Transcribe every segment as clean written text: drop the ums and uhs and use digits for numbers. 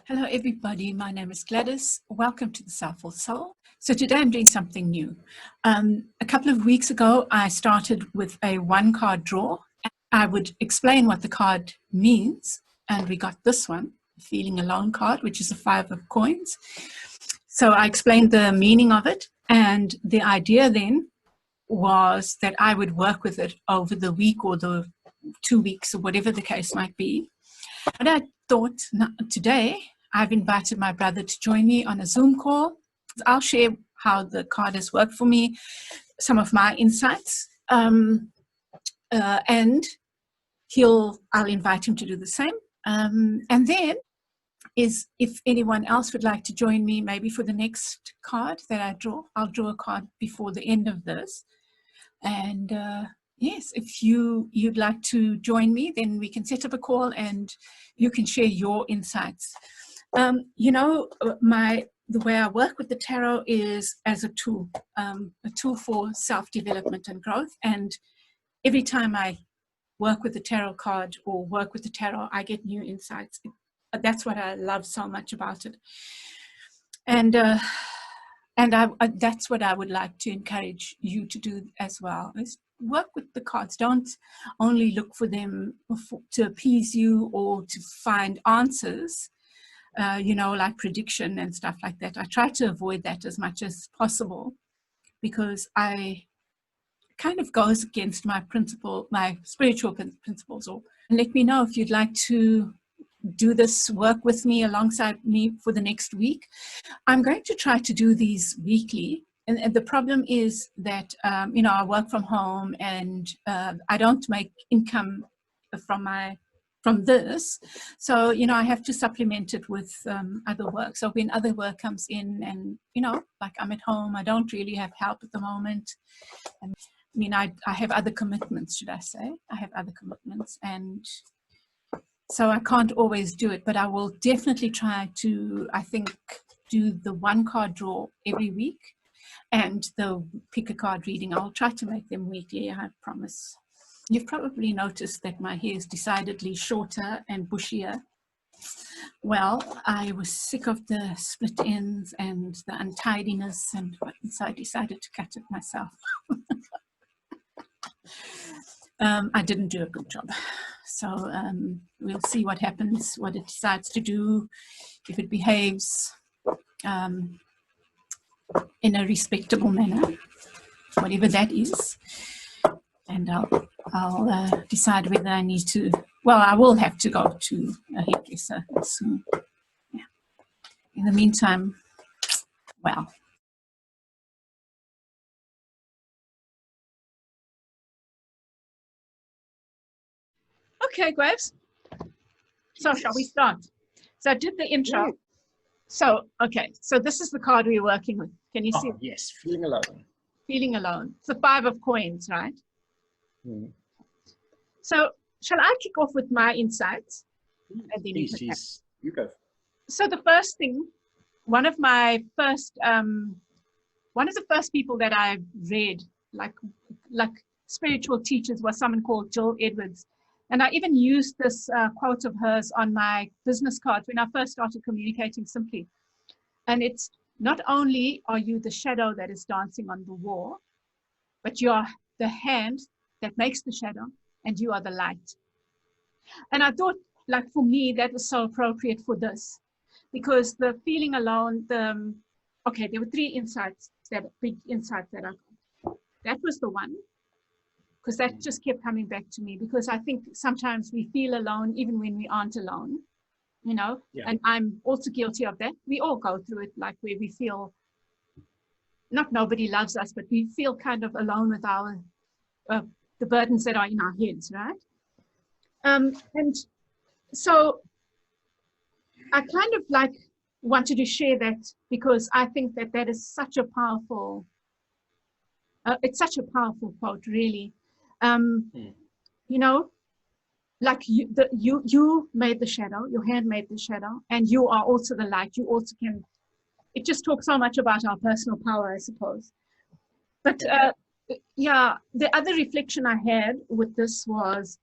Hello everybody, my name is Gladys. Welcome to the Soulful Soul. So today I'm doing something new. A couple of weeks ago I started with a one card draw. I would explain what the card means, and we got this one, the Feeling Alone card, which is a 5 of coins. So I explained the meaning of it, and the idea then was that I would work with it over the week or the 2 weeks or whatever the case might be. But I thought today I've invited my brother to join me on a Zoom call. I'll share how the card has worked for me, some of my insights, and I'll invite him to do the same. And then if anyone else would like to join me, maybe for the next card that I draw, I'll draw a card before the end of this. And yes, if you'd like to join me, then we can set up a call and you can share your insights. The way I work with the tarot is as a tool for self-development and growth. And every time I work with the tarot card or work with the tarot, I get new insights. That's what I love so much about it. And that's what I would like to encourage you to do as well, is work with the cards. Don't only look for them to appease you or to find answers, like prediction and stuff like that. I try to avoid that as much as possible because I kind of goes against my spiritual principles. Or let me know if you'd like to do this work with me alongside me for the next week. I'm going to try to do these weekly. And the problem is that, I work from home and I don't make income from this. So, I have to supplement it with other work. So when other work comes in and, like I'm at home, I don't really have help at the moment. And, I have other commitments, should I say. I have other commitments, and so I can't always do it, but I will definitely try to, I think, do the one card draw every week and the pick a card reading. I'll try to make them weekly, I promise. You've probably noticed that my hair is decidedly shorter and bushier. Well, I was sick of the split ends and the untidiness, and so I decided to cut it myself. I didn't do a good job. So we'll see what happens, what it decides to do, if it behaves in a respectable manner, whatever that is. And I'll decide whether I need to, I will have to go to a hairdresser soon. Yeah. In the meantime, well. Okay, Graves. So shall we start? So I did the intro. Yeah. So, okay. So this is the card we're working with. Can you see it? Yes, Feeling Alone. Feeling Alone. It's the 5 of coins, right? Mm. So shall I kick off with my insights? Please, you go. So the first thing, one of the first people that I read, like spiritual teachers, was someone called Jill Edwards. And I even used this quote of hers on my business cards when I first started communicating simply. And it's, not only are you the shadow that is dancing on the wall, but you are the hand that makes the shadow, and you are the light. And I thought, like, for me, that was so appropriate for this, because the feeling alone, there were 3 insights, big insights that I got. That was the one. Because that just kept coming back to me, because I think sometimes we feel alone even when we aren't alone, yeah. And I'm also guilty of that. We all go through it, like where we feel not nobody loves us, but we feel kind of alone with our the burdens that are in our heads, right? And so I kind of like wanted to share that, because I think that is such a powerful, it's such a powerful quote, really. Like you made the shadow, your hand made the shadow, and you are also the light. You also can, it just talks so much about our personal power, I suppose. But the other reflection I had with this was,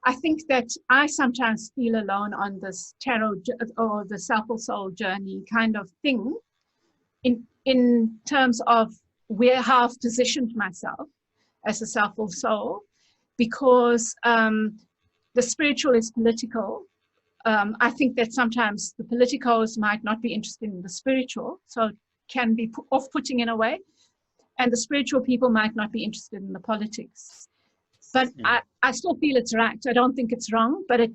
I think that I sometimes feel alone on this tarot or the self-soul journey kind of thing, in terms of how I've positioned myself as a self-soul, because the spiritual is political. I think that sometimes the politicos might not be interested in the spiritual, so it can be off-putting in a way, and the spiritual people might not be interested in the politics. But I still feel it's right. I don't think it's wrong, but it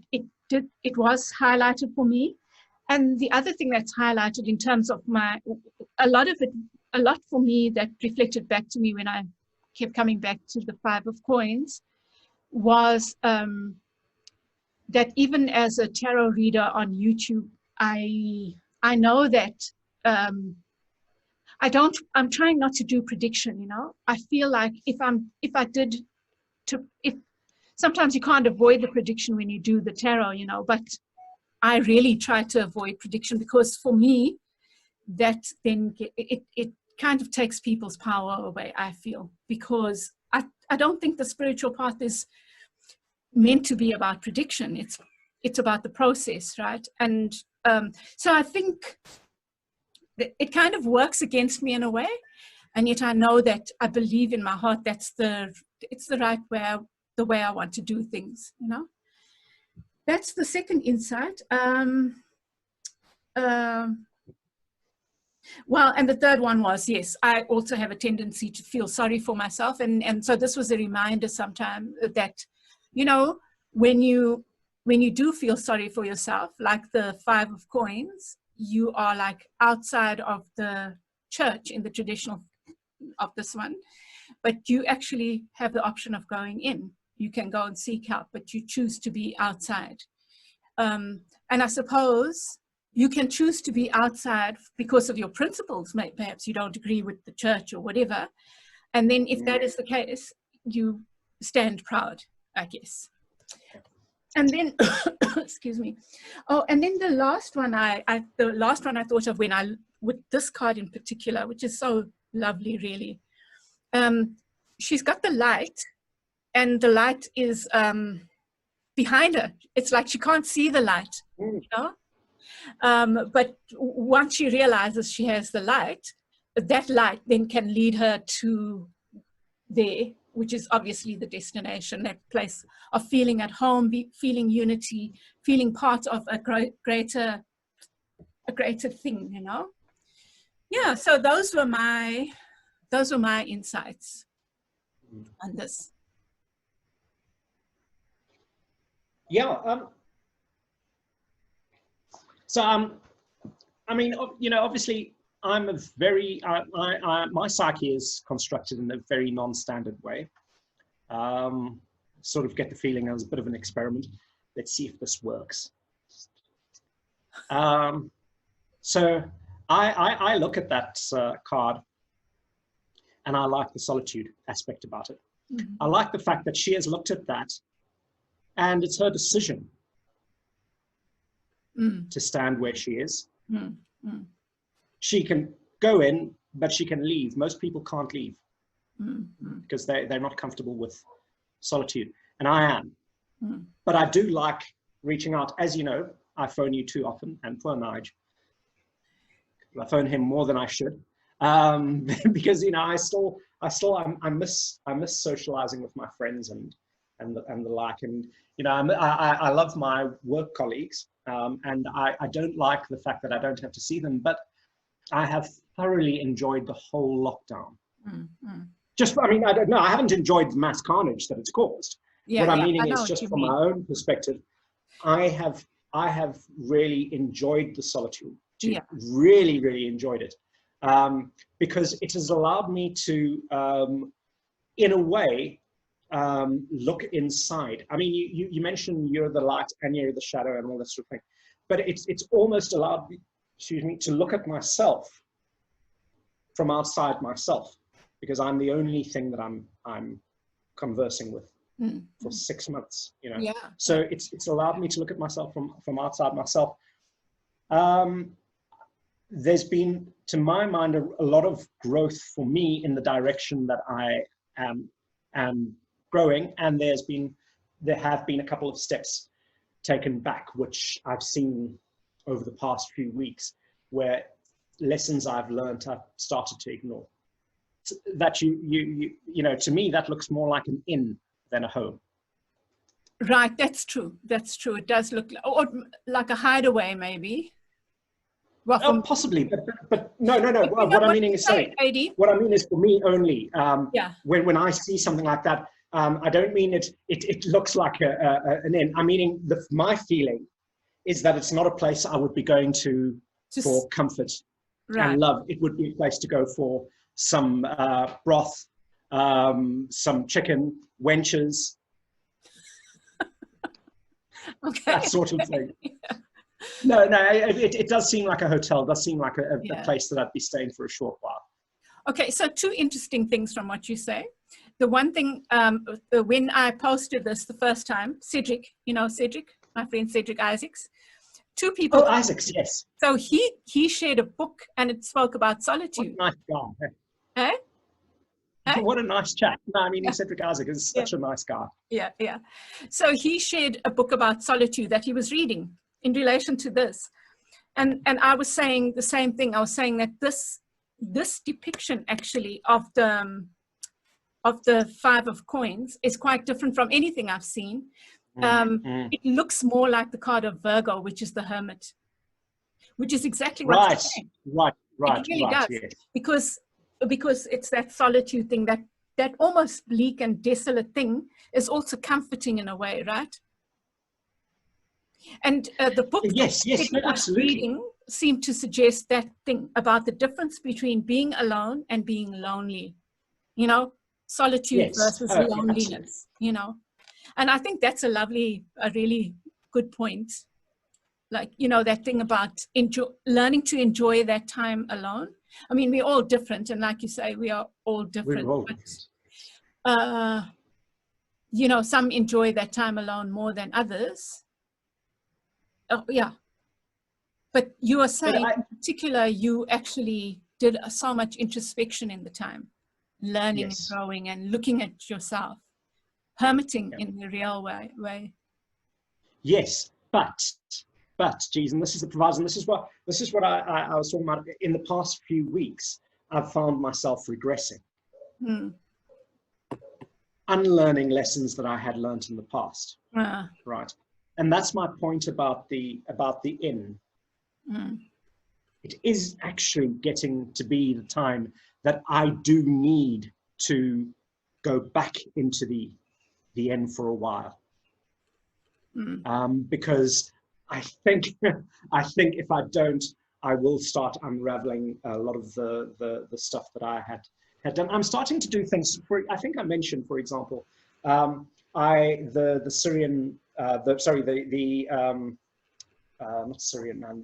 was highlighted for me. And the other thing that's highlighted in terms of a lot for me that reflected back to me when I kept coming back to the 5 of coins was that even as a tarot reader on YouTube, I know that I'm trying not to do prediction, you know. I feel like if sometimes you can't avoid the prediction when you do the tarot, you know, but I really try to avoid prediction, because for me, that then it kind of takes people's power away, I feel, because I don't think the spiritual path is meant to be about prediction. It's about the process, right? And so I think it kind of works against me in a way, and yet I know that I believe in my heart it's the right way, the way I want to do things, you know. That's the second insight. Well, and the third one was, yes, I also have a tendency to feel sorry for myself, and so this was a reminder sometime that, you know, when you do feel sorry for yourself, like the 5 of coins, you are like outside of the church in the traditional of this one, but you actually have the option of going in. You can go and seek help, but you choose to be outside. And I suppose you can choose to be outside because of your principles. Perhaps you don't agree with the church or whatever. And then if that is the case, you stand proud, I guess. And then, excuse me. Oh, and then the last one I thought of with this card in particular, which is so lovely, really. She's got the light, and the light is behind her. It's like she can't see the light, you know? But once she realizes she has the light, that light then can lead her to there, which is obviously the destination, that place of feeling at home, feeling unity, feeling part of a greater thing, you know? Yeah, so those were my insights on this. Yeah. I mean, you know, obviously, I'm a very my psyche is constructed in a very non-standard way. Sort of get the feeling I was a bit of an experiment. Let's see if this works. So I look at that card, and I like the solitude aspect about it. Mm-hmm. I like the fact that she has looked at that, and it's her decision to stand where she is. She can go in, but she can leave. Most people can't leave because they're not comfortable with solitude, and I am. But I do like reaching out. As you know, I phone you too often, and poor Nige. I phone him more than I should, because, you know, I miss socializing with my friends and the like, and, you know, I love my work colleagues, and I don't like the fact that I don't have to see them, but I have thoroughly enjoyed the whole lockdown. Just, I mean, I don't know, I haven't enjoyed the mass carnage that it's caused. What I'm meaning is, just from my own perspective, I have really enjoyed the solitude. Really, really enjoyed it, because it has allowed me to, in a way, look inside. I mean, you mentioned you're the light and you're the shadow and all that sort of thing, but it's almost allowed me, to look at myself from outside myself, because I'm the only thing that I'm conversing with for 6 months, you know. So it's allowed me to look at myself from outside myself. There's been, to my mind, a lot of growth for me in the direction that I am growing, and there's been there have been a couple of steps taken back, which I've seen over the past few weeks, where lessons I've learned I've started to ignore. That you know, to me, that looks more like an inn than a home. Right, that's true. That's true. It does look like a hideaway, maybe. Well, oh, possibly, but no. What I'm meaning is, sorry, what I mean is for me only. Yeah. When I see something like that, I don't mean it looks like an inn. I'm meaning my feeling is that it's not a place I would be going to for comfort and love. It would be a place to go for some broth, some chicken, wenches, okay. that sort of thing. Yeah. No, it does seem like a hotel. It does seem like a place that I'd be staying for a short while. Okay, so two interesting things from what you say. The one thing, when I posted this the first time, Cedric, you know Cedric, my friend Cedric Isaacs, two people. Oh, Isaacs, yes. So he shared a book and it spoke about solitude. What a nice guy. Eh? Eh? What a nice chap. No, I mean, Cedric Isaac is such a nice guy. Yeah. So he shared a book about solitude that he was reading in relation to this. And I was saying the same thing. I was saying that this depiction actually of the Five of Coins is quite different from anything I've seen. It looks more like the card of Virgo, which is the Hermit, which is exactly what you're saying. Right. It really does. Yes. Because it's that solitude thing, that almost bleak and desolate thing is also comforting in a way, right? And the book absolutely seemed to suggest that thing about the difference between being alone and being lonely, you know, solitude versus loneliness, you know. And I think that's a really good point. Like, you know, that thing about learning to enjoy that time alone. I mean, we're all different. And like you say, we are all different. We're all but, you know, some enjoy that time alone more than others. Oh, yeah. But you are saying, in particular, you actually did so much introspection in the time, learning and growing and looking at yourself, hermiting in the real way. Yes, but, geez, and this is the proviso, and this is what I was talking about. In the past few weeks, I've found myself regressing, unlearning lessons that I had learned in the past. Right. And that's my point about the inn. It is actually getting to be the time that I do need to go back into the inn for a while, because I think if I don't, I will start unraveling a lot of the stuff that I had done. I'm starting to do things. I think I mentioned, for example, the Syrian. Not Syrian man,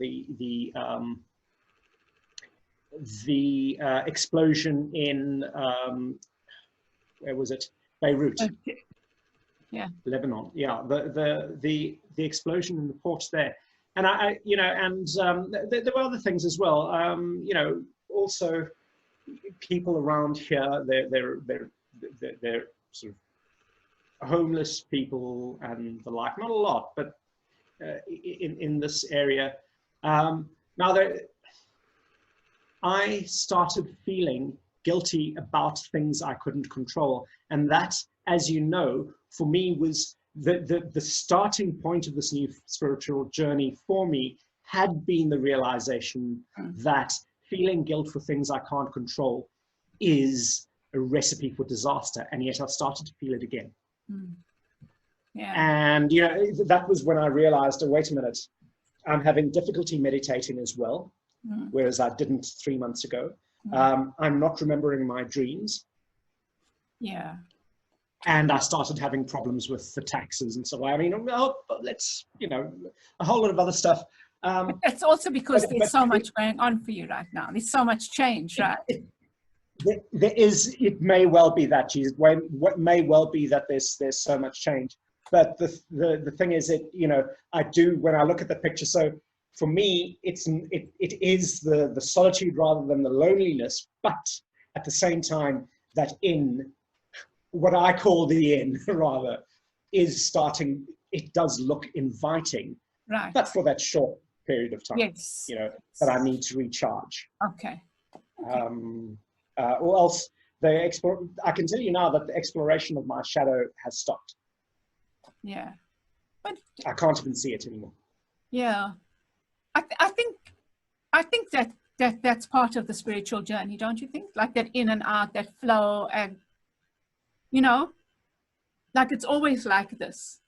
the explosion in where was it? Beirut, Lebanon. Yeah, the explosion in the port there, and there were other things as well. You know, also people around here, they're sort of homeless people and the like, not a lot, but in this area. Now I started feeling guilty about things I couldn't control. And that, as you know, for me was the starting point of this new spiritual journey for me had been the realization that feeling guilt for things I can't control is a recipe for disaster. And yet I've started to feel it again. And you know, that was when I realized, oh, wait a minute, I'm having difficulty meditating as well, whereas I didn't 3 months ago. I'm not remembering my dreams, and I started having problems with the taxes and so on. I mean, well, let's, you know, a whole lot of other stuff. But that's also because there's so much going on for you right now. There's so much change, right? There is. It may well be that, Jesus. What may well be that there's so much change. But the thing is, you know, I do, when I look at the picture. So for me, it is the solitude rather than the loneliness. But at the same time, that inn, what I call the inn, rather, is starting, it does look inviting, right. but for that short period of time, yes, you know, that I need to recharge. okay. Or else I can tell you now that the exploration of my shadow has stopped. Yeah, but I can't even see it anymore. yeah, I think that's part of the spiritual journey, don't you think? Like that in and out, that flow, and you know, like it's always like this.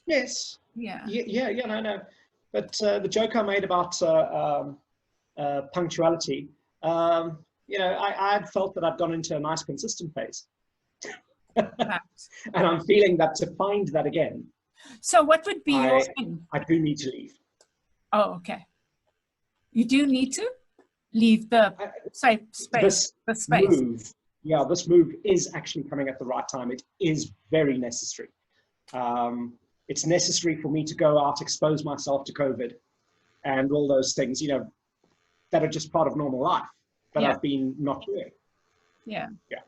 Yes. Yeah. No. But the joke I made about punctuality, you know, I felt that I'd gone into a nice consistent phase. Right. And I'm feeling that to find that again. So what would be your thing? I do need to leave. Oh, okay. You do need to leave the safe space. This move is actually coming at the right time. It is very necessary. It's necessary for me to go out, expose myself to COVID and all those things, you know, that are just part of normal life that I've been not doing. Yeah. Yeah.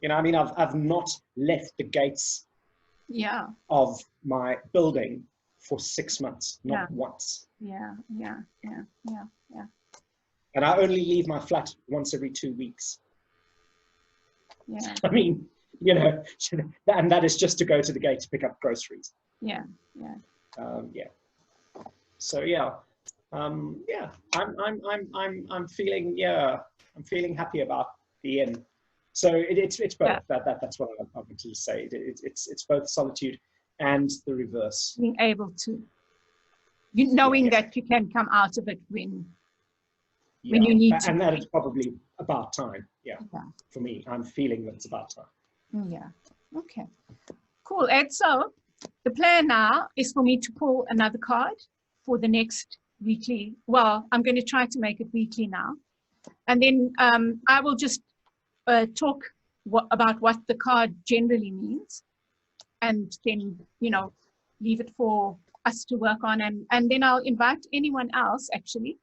You know, I mean, I've not left the gates of my building for 6 months, not once. Yeah. And I only leave my flat once every 2 weeks. Yeah. I mean, you know, and that is just to go to the gate to pick up groceries. Yeah. So I'm feeling happy about the end. So it's both. That's what I wanted to say. It's both solitude and the reverse. Being able to, knowing that you can come out of it when you need to. And that it's probably about time. Yeah. For me, I'm feeling that it's about time. Yeah. Okay. Cool, Ed. So the plan now is for me to pull another card for the next weekly. Well, I'm going to try to make it weekly now. And then I will just talk about what the card generally means. And then, you know, leave it for us to work on. And then I'll invite anyone else, actually,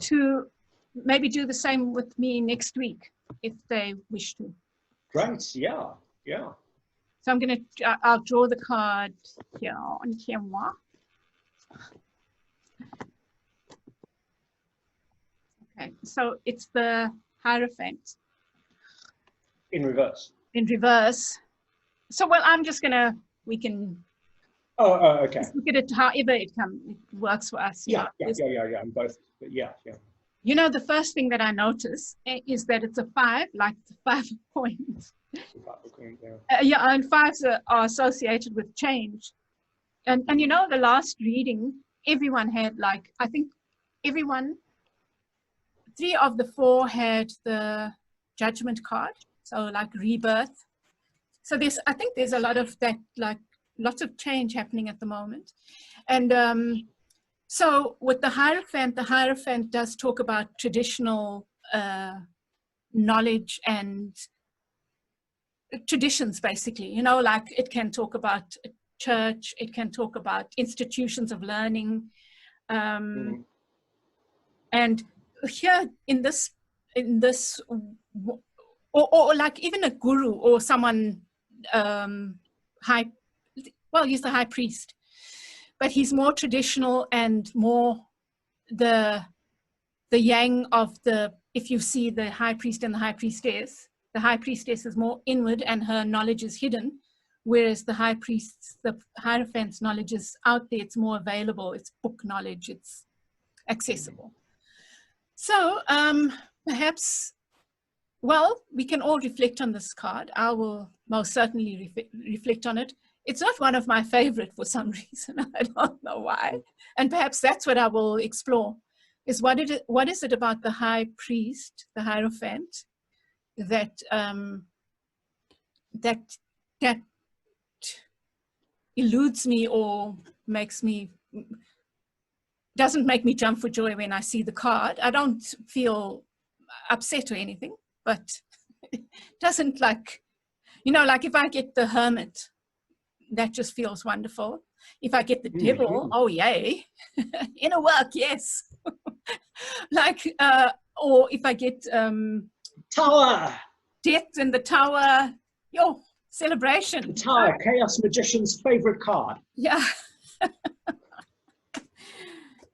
to maybe do the same with me next week, if they wish to. Great, yeah. So I'll draw the card here on camera. Okay, so it's the Hierophant. In reverse. In reverse. So, well, we can okay. look at it however it works for us. Yeah, I'm both, but yeah. You know, the first thing that I notice is that it's a 5, like the 5 points. And 5s are associated with change. And you know, the last reading, everyone had I think 3 of the 4 had the Judgment card. So like rebirth. So I think there's a lot of that, lots of change happening at the moment. And so with the Hierophant does talk about traditional knowledge and traditions, basically, you know, like it can talk about church, it can talk about institutions of learning. And here in this, or like even a guru or someone, he's the high priest, but he's more traditional and more the yang of if you see the high priest and the high priestess is more inward and her knowledge is hidden, whereas the Hierophant's knowledge is out there, it's more available, it's book knowledge, it's accessible. So perhaps, well, we can all reflect on this card. I will most certainly reflect on it. It's not one of my favorite for some reason. I don't know why. And perhaps that's what I will explore, is what is it about the high priest, the Hierophant, that eludes me or doesn't make me jump for joy when I see the card. I don't feel upset or anything, but it doesn't, you know, like if I get the Hermit, that just feels wonderful. If I get the Devil, oh yay, inner work, yes. Or if I get Tower, Death in the Tower, celebration. The Tower, Chaos Magician's favorite card. Yeah.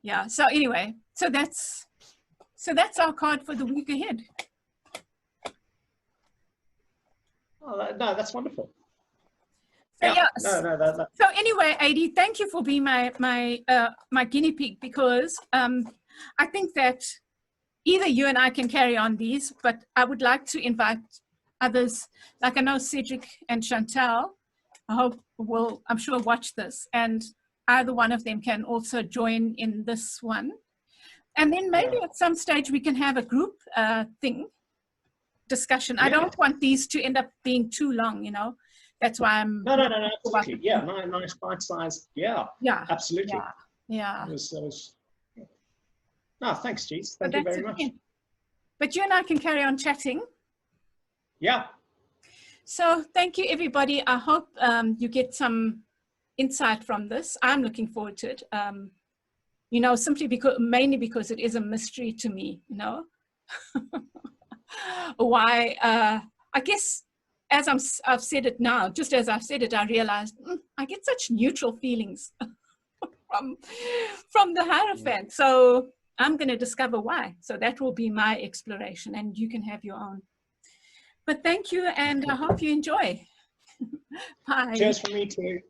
Yeah. So anyway, so that's our card for the week ahead. Oh, no, that's wonderful. So, yeah. No. So anyway, Adi, thank you for being my guinea pig, because I think that either you and I can carry on these, but I would like to invite others. Like I know Cedric and Chantal, I hope I'm sure watch this, and either one of them can also join in this one. And then maybe at some stage we can have a group discussion. I don't want these to end up being too long, you know. That's why I'm... No, absolutely. Yeah, nice bite-sized. Yeah, absolutely. Yeah. No, thanks, Jeez. Thank you very much. But you and I can carry on chatting. Yeah. So thank you, everybody. I hope you get some insight from this. I'm looking forward to it. You know, mainly because it is a mystery to me, you know. Why, I guess, as I've said it now, just as I've said it, I realized I get such neutral feelings from the Hierophant. So I'm going to discover why. So that will be my exploration, and you can have your own. But thank you, and I hope you enjoy. Bye. Cheers for me too.